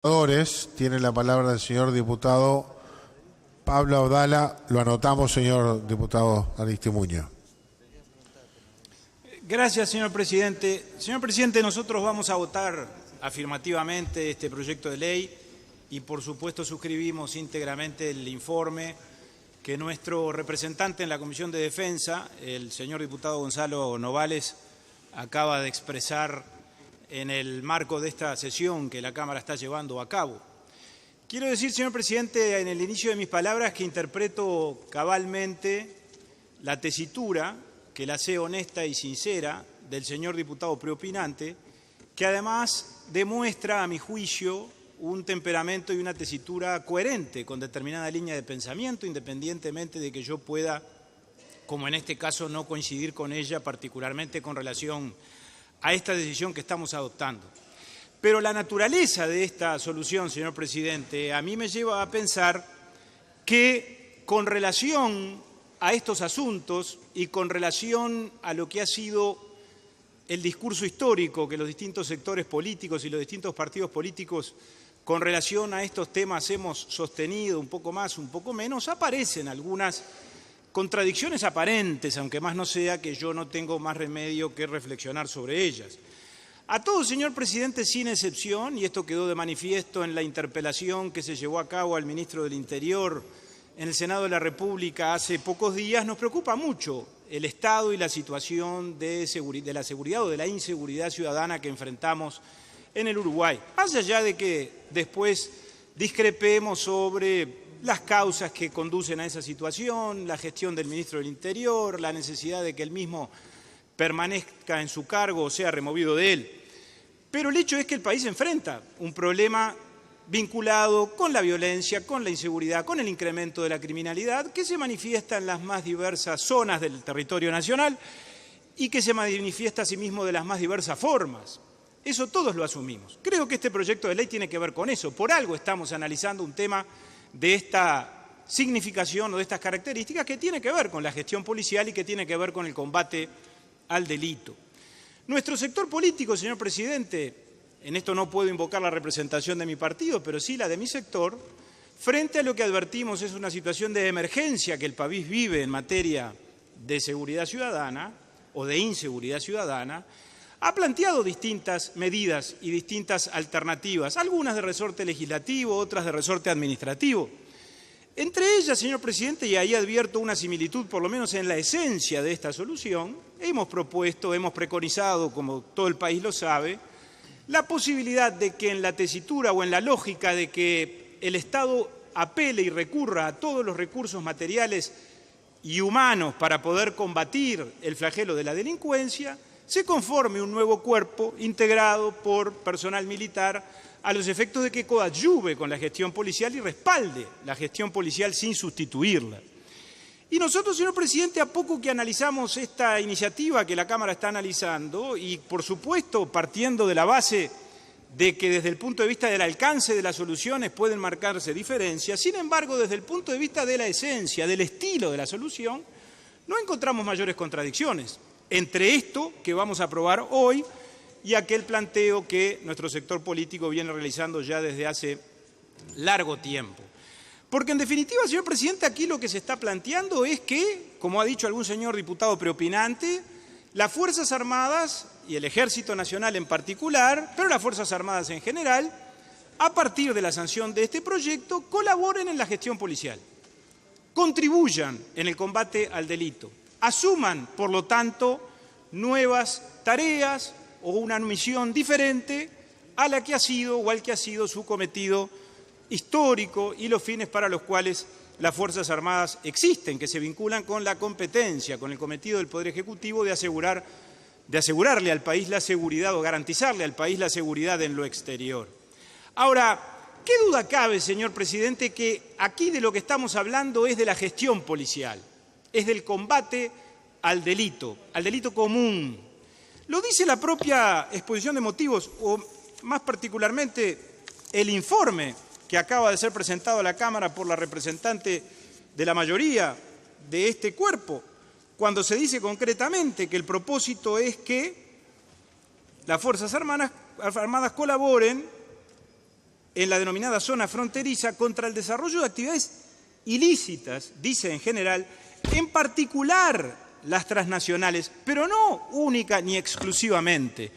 Tiene la palabra el señor diputado Pablo Abdala. Lo anotamos, señor diputado Aristimuño. Gracias, señor presidente. Señor presidente, nosotros vamos a votar afirmativamente este proyecto de ley y, por supuesto, suscribimos íntegramente el informe que nuestro representante en la Comisión de Defensa, el señor diputado Gonzalo Novales, acaba de expresar en el marco de esta sesión que la Cámara está llevando a cabo. Quiero decir, señor presidente, en el inicio de mis palabras que interpreto cabalmente la tesitura, que la sé honesta y sincera, del señor diputado preopinante, que además demuestra, a mi juicio, un temperamento y una tesitura coherente con determinada línea de pensamiento, independientemente de que yo pueda, como en este caso, no coincidir con ella, particularmente con relación a esta decisión que estamos adoptando. Pero la naturaleza de esta solución, señor presidente, a mí me lleva a pensar que con relación a estos asuntos y con relación a lo que ha sido el discurso histórico que los distintos sectores políticos y los distintos partidos políticos con relación a estos temas hemos sostenido un poco más, un poco menos, aparecen algunas contradicciones aparentes, aunque más no sea que yo no tengo más remedio que reflexionar sobre ellas. A todos, señor presidente, sin excepción, y esto quedó de manifiesto en la interpelación que se llevó a cabo al ministro del Interior en el Senado de la República hace pocos días, nos preocupa mucho el estado y la situación de la seguridad o de la inseguridad ciudadana que enfrentamos en el Uruguay. Más allá de que después discrepemos sobre las causas que conducen a esa situación, la gestión del ministro del Interior, la necesidad de que él mismo permanezca en su cargo o sea removido de él. Pero el hecho es que el país enfrenta un problema vinculado con la violencia, con la inseguridad, con el incremento de la criminalidad, que se manifiesta en las más diversas zonas del territorio nacional y que se manifiesta asimismo de las más diversas formas. Eso todos lo asumimos. Creo que este proyecto de ley tiene que ver con eso. Por algo estamos analizando un tema de esta significación o de estas características que tiene que ver con la gestión policial y que tiene que ver con el combate al delito. Nuestro sector político, señor presidente, en esto no puedo invocar la representación de mi partido, pero sí la de mi sector, frente a lo que advertimos es una situación de emergencia que el país vive en materia de seguridad ciudadana o de inseguridad ciudadana, ha planteado distintas medidas y distintas alternativas, algunas de resorte legislativo, otras de resorte administrativo. Entre ellas, señor presidente, y ahí advierto una similitud, por lo menos en la esencia de esta solución, hemos propuesto, hemos preconizado, como todo el país lo sabe, la posibilidad de que en la tesitura o en la lógica de que el Estado apele y recurra a todos los recursos materiales y humanos para poder combatir el flagelo de la delincuencia, se conforme un nuevo cuerpo integrado por personal militar a los efectos de que coadyuve con la gestión policial y respalde la gestión policial sin sustituirla. Y nosotros, señor presidente, a poco que analizamos esta iniciativa que la Cámara está analizando y, por supuesto, partiendo de la base de que desde el punto de vista del alcance de las soluciones pueden marcarse diferencias, sin embargo, desde el punto de vista de la esencia, del estilo de la solución, no encontramos mayores contradicciones entre esto que vamos a aprobar hoy y aquel planteo que nuestro sector político viene realizando ya desde hace largo tiempo. Porque en definitiva, señor presidente, aquí lo que se está planteando es que, como ha dicho algún señor diputado preopinante, las Fuerzas Armadas y el Ejército Nacional en particular, pero las Fuerzas Armadas en general, a partir de la sanción de este proyecto, colaboren en la gestión policial, contribuyan en el combate al delito, asuman, por lo tanto, nuevas tareas o una misión diferente a la que ha sido o al que ha sido su cometido histórico y los fines para los cuales las Fuerzas Armadas existen, que se vinculan con la competencia, con el cometido del Poder Ejecutivo de asegurarle al país la seguridad o garantizarle al país la seguridad en lo exterior. Ahora, ¿qué duda cabe, señor presidente, que aquí de lo que estamos hablando es de la gestión policial, es del combate al delito común? Lo dice la propia exposición de motivos, o más particularmente el informe que acaba de ser presentado a la Cámara por la representante de la mayoría de este cuerpo, cuando se dice concretamente que el propósito es que las Fuerzas Armadas colaboren en la denominada zona fronteriza contra el desarrollo de actividades ilícitas, dice en general, en particular las transnacionales, pero no única ni exclusivamente.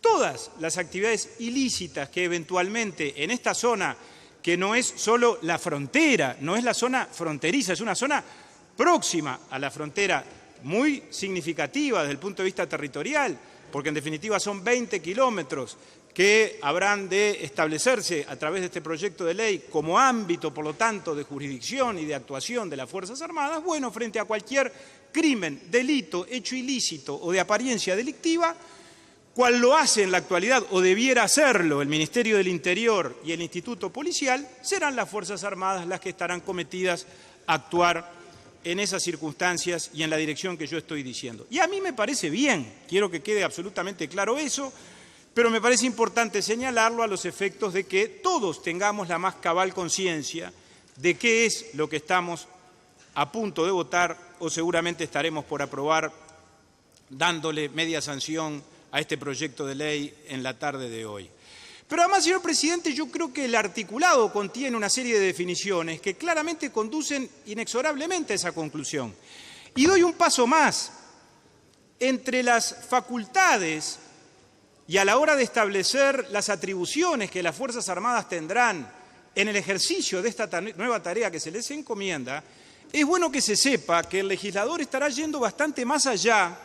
Todas las actividades ilícitas que eventualmente en esta zona, que no es solo la frontera, no es la zona fronteriza, es una zona próxima a la frontera, muy significativa desde el punto de vista territorial, porque en definitiva son 20 kilómetros que habrán de establecerse a través de este proyecto de ley como ámbito, por lo tanto, de jurisdicción y de actuación de las Fuerzas Armadas. Bueno, frente a cualquier crimen, delito, hecho ilícito o de apariencia delictiva, cual lo hace en la actualidad o debiera hacerlo el Ministerio del Interior y el Instituto Policial, serán las Fuerzas Armadas las que estarán cometidas a actuar en esas circunstancias y en la dirección que yo estoy diciendo. Y a mí me parece bien, quiero que quede absolutamente claro eso, pero me parece importante señalarlo a los efectos de que todos tengamos la más cabal conciencia de qué es lo que estamos a punto de votar o seguramente estaremos por aprobar dándole media sanción a este proyecto de ley en la tarde de hoy. Pero además, señor presidente, yo creo que el articulado contiene una serie de definiciones que claramente conducen inexorablemente a esa conclusión. Y doy un paso más. Entre las facultades y a la hora de establecer las atribuciones que las Fuerzas Armadas tendrán en el ejercicio de esta nueva tarea que se les encomienda, es bueno que se sepa que el legislador estará yendo bastante más allá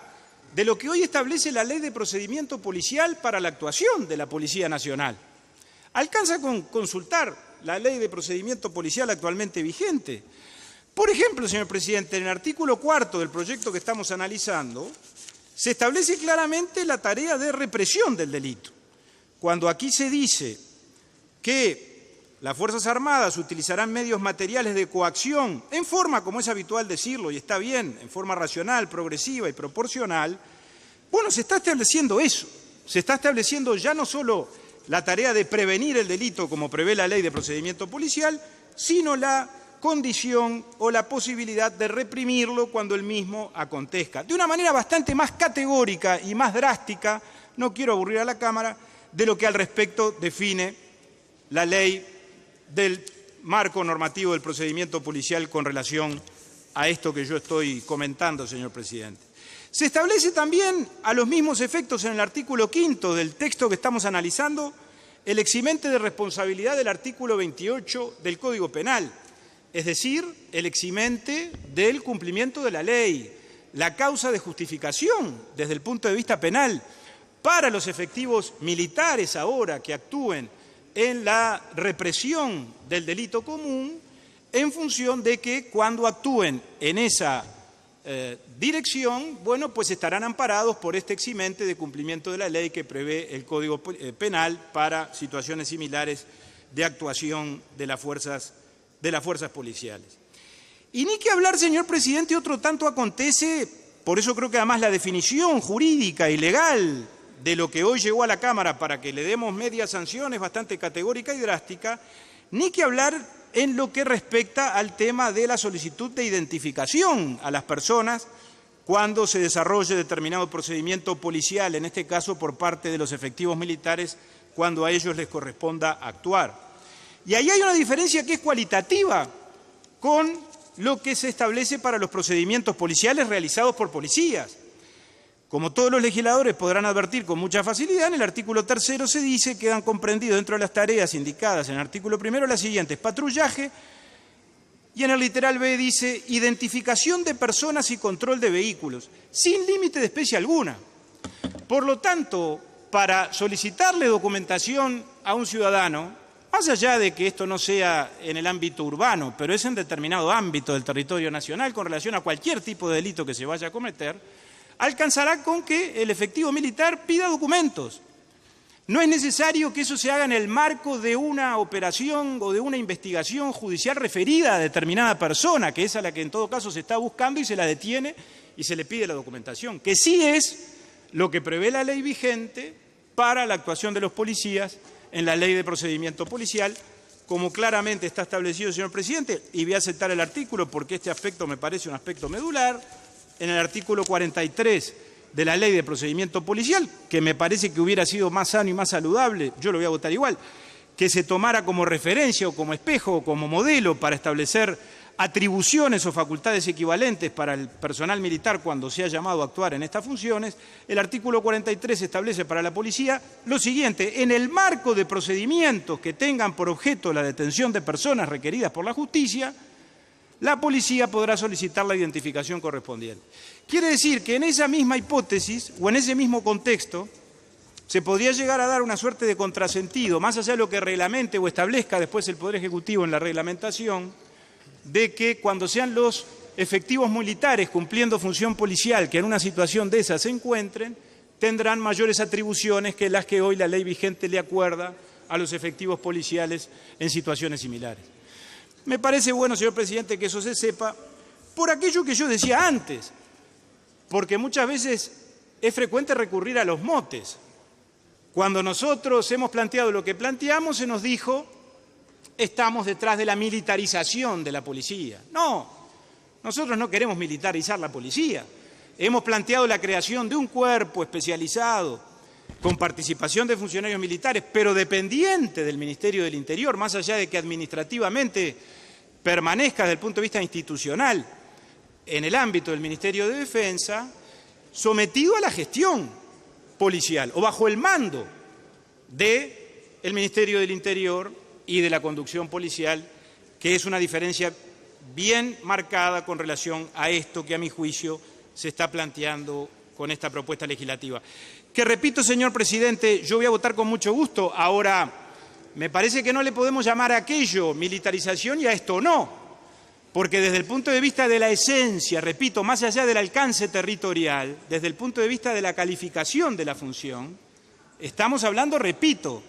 de lo que hoy establece la Ley de Procedimiento Policial para la actuación de la Policía Nacional. Alcanza con consultar la Ley de Procedimiento Policial actualmente vigente. Por ejemplo, señor presidente, en el artículo 4 del proyecto que estamos analizando, se establece claramente la tarea de represión del delito. Cuando aquí se dice que las Fuerzas Armadas utilizarán medios materiales de coacción en forma, como es habitual decirlo, y está bien, en forma racional, progresiva y proporcional, bueno, se está estableciendo eso. Se está estableciendo ya no solo la tarea de prevenir el delito, como prevé la Ley de Procedimiento Policial, sino la condición o la posibilidad de reprimirlo cuando el mismo acontezca. De una manera bastante más categórica y más drástica, no quiero aburrir a la Cámara, de lo que al respecto define la ley del marco normativo del procedimiento policial con relación a esto que yo estoy comentando, señor presidente. Se establece también, a los mismos efectos en el artículo 5 del texto que estamos analizando, el eximente de responsabilidad del artículo 28 del Código Penal, es decir, el eximente del cumplimiento de la ley, la causa de justificación desde el punto de vista penal para los efectivos militares ahora que actúen en la represión del delito común en función de que cuando actúen en esa dirección, bueno, pues estarán amparados por este eximente de cumplimiento de la ley que prevé el Código Penal para situaciones similares de actuación de las fuerzas policiales. Y ni que hablar, señor presidente, otro tanto acontece, por eso creo que además la definición jurídica y legal de lo que hoy llegó a la Cámara para que le demos media sanción es bastante categórica y drástica, ni que hablar en lo que respecta al tema de la solicitud de identificación a las personas cuando se desarrolle determinado procedimiento policial, en este caso por parte de los efectivos militares, cuando a ellos les corresponda actuar. Y ahí hay una diferencia que es cualitativa con lo que se establece para los procedimientos policiales realizados por policías. Como todos los legisladores podrán advertir con mucha facilidad, en el artículo 3 se dice que quedan comprendidos dentro de las tareas indicadas en el artículo 1 las siguientes: patrullaje, y en el literal B dice identificación de personas y control de vehículos, sin límite de especie alguna. Por lo tanto, para solicitarle documentación a un ciudadano, más allá de que esto no sea en el ámbito urbano, pero es en determinado ámbito del territorio nacional con relación a cualquier tipo de delito que se vaya a cometer, alcanzará con que el efectivo militar pida documentos. No es necesario que eso se haga en el marco de una operación o de una investigación judicial referida a determinada persona, que es a la que en todo caso se está buscando y se la detiene y se le pide la documentación, que sí es lo que prevé la ley vigente para la actuación de los policías en la Ley de Procedimiento Policial, como claramente está establecido, señor presidente, y voy a aceptar el artículo porque este aspecto me parece un aspecto medular, en el artículo 43 de la Ley de Procedimiento Policial, que me parece que hubiera sido más sano y más saludable, yo lo voy a votar igual, que se tomara como referencia o como espejo o como modelo para establecer atribuciones o facultades equivalentes para el personal militar cuando sea llamado a actuar en estas funciones, el artículo 43 establece para la policía lo siguiente: en el marco de procedimientos que tengan por objeto la detención de personas requeridas por la justicia, la policía podrá solicitar la identificación correspondiente. Quiere decir que en esa misma hipótesis o en ese mismo contexto se podría llegar a dar una suerte de contrasentido, más allá de lo que reglamente o establezca después el Poder Ejecutivo en la reglamentación, de que cuando sean los efectivos militares cumpliendo función policial que en una situación de esa se encuentren, tendrán mayores atribuciones que las que hoy la ley vigente le acuerda a los efectivos policiales en situaciones similares. Me parece bueno, señor presidente, que eso se sepa por aquello que yo decía antes, porque muchas veces es frecuente recurrir a los motes. Cuando nosotros hemos planteado lo que planteamos, se nos dijo: estamos detrás de la militarización de la policía. No, nosotros no queremos militarizar la policía. Hemos planteado la creación de un cuerpo especializado con participación de funcionarios militares, pero dependiente del Ministerio del Interior, más allá de que administrativamente permanezca desde el punto de vista institucional en el ámbito del Ministerio de Defensa, sometido a la gestión policial o bajo el mando del Ministerio del Interior y de la conducción policial, que es una diferencia bien marcada con relación a esto que a mi juicio se está planteando con esta propuesta legislativa. Que repito, señor presidente, yo voy a votar con mucho gusto. Ahora, me parece que no le podemos llamar a aquello militarización y a esto no, porque desde el punto de vista de la esencia, repito, más allá del alcance territorial, desde el punto de vista de la calificación de la función, estamos hablando, repito,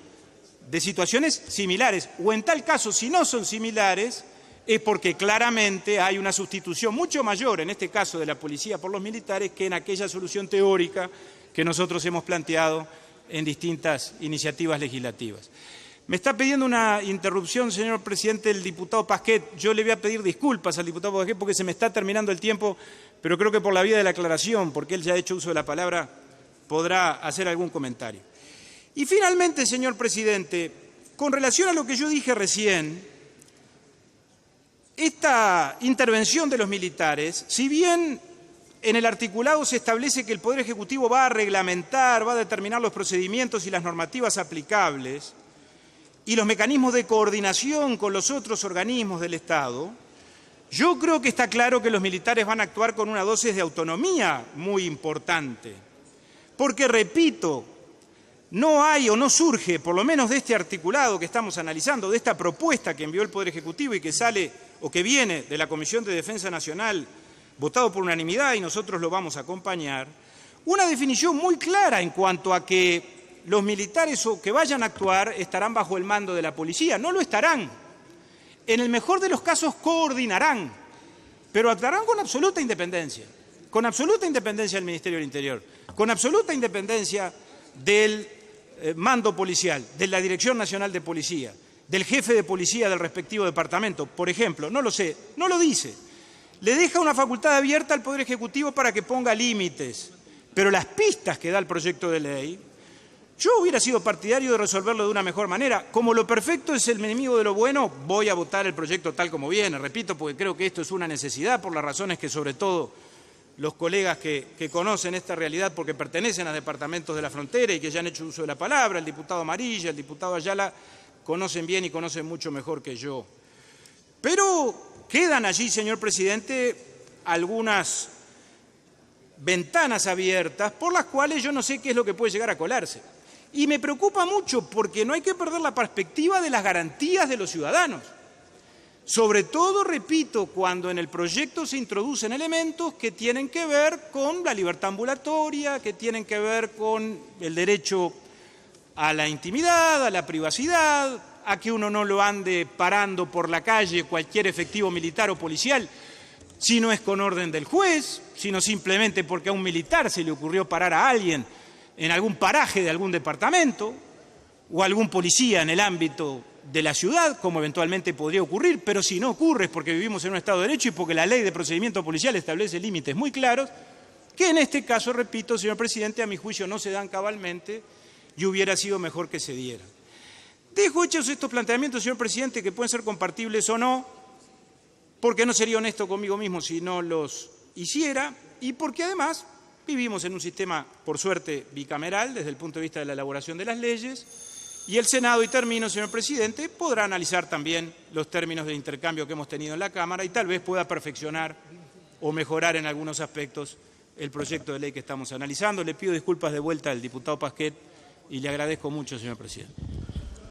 de situaciones similares, o en tal caso, si no son similares, es porque claramente hay una sustitución mucho mayor, en este caso de la policía por los militares, que en aquella solución teórica que nosotros hemos planteado en distintas iniciativas legislativas. Me está pidiendo una interrupción, señor presidente, el diputado Pasquet. Yo le voy a pedir disculpas al diputado Pasquet porque se me está terminando el tiempo, pero creo que por la vía de la aclaración, porque él ya ha hecho uso de la palabra, podrá hacer algún comentario. Y finalmente, señor presidente, con relación a lo que yo dije recién, esta intervención de los militares, si bien en el articulado se establece que el Poder Ejecutivo va a reglamentar, va a determinar los procedimientos y las normativas aplicables y los mecanismos de coordinación con los otros organismos del Estado, yo creo que está claro que los militares van a actuar con una dosis de autonomía muy importante. Porque, repito, no hay o no surge, por lo menos de este articulado que estamos analizando, de esta propuesta que envió el Poder Ejecutivo y que sale o que viene de la Comisión de Defensa Nacional, votado por unanimidad y nosotros lo vamos a acompañar, una definición muy clara en cuanto a que los militares o que vayan a actuar estarán bajo el mando de la policía. No lo estarán. En el mejor de los casos coordinarán, pero actuarán con absoluta independencia del Ministerio del Interior, con absoluta independencia del mando policial, de la Dirección Nacional de Policía, del jefe de policía del respectivo departamento, por ejemplo. No lo sé, no lo dice. Le deja una facultad abierta al Poder Ejecutivo para que ponga límites, pero las pistas que da el proyecto de ley, yo hubiera sido partidario de resolverlo de una mejor manera. Como lo perfecto es el enemigo de lo bueno, voy a votar el proyecto tal como viene, repito, porque creo que esto es una necesidad por las razones que sobre todo los colegas que conocen esta realidad porque pertenecen a departamentos de la frontera y que ya han hecho uso de la palabra, el diputado Amarilla, el diputado Ayala, conocen bien y conocen mucho mejor que yo. Pero quedan allí, señor presidente, algunas ventanas abiertas por las cuales yo no sé qué es lo que puede llegar a colarse. Y me preocupa mucho porque no hay que perder la perspectiva de las garantías de los ciudadanos. Sobre todo, repito, cuando en el proyecto se introducen elementos que tienen que ver con la libertad ambulatoria, que tienen que ver con el derecho a la intimidad, a la privacidad, a que uno no lo ande parando por la calle cualquier efectivo militar o policial, si no es con orden del juez, sino simplemente porque a un militar se le ocurrió parar a alguien en algún paraje de algún departamento, o algún policía en el ámbito de la ciudad, como eventualmente podría ocurrir, pero si no ocurre es porque vivimos en un Estado de Derecho y porque la ley de procedimiento policial establece límites muy claros, que en este caso, repito, señor presidente, a mi juicio no se dan cabalmente y hubiera sido mejor que se dieran. Dejo hechos estos planteamientos, señor presidente, que pueden ser compartibles o no, porque no sería honesto conmigo mismo si no los hiciera, y porque además vivimos en un sistema, por suerte, bicameral desde el punto de vista de la elaboración de las leyes, y el Senado, y termino, señor presidente, podrá analizar también los términos de intercambio que hemos tenido en la Cámara y tal vez pueda perfeccionar o mejorar en algunos aspectos el proyecto de ley que estamos analizando. Le pido disculpas de vuelta al diputado Pasquet y le agradezco mucho, señor presidente.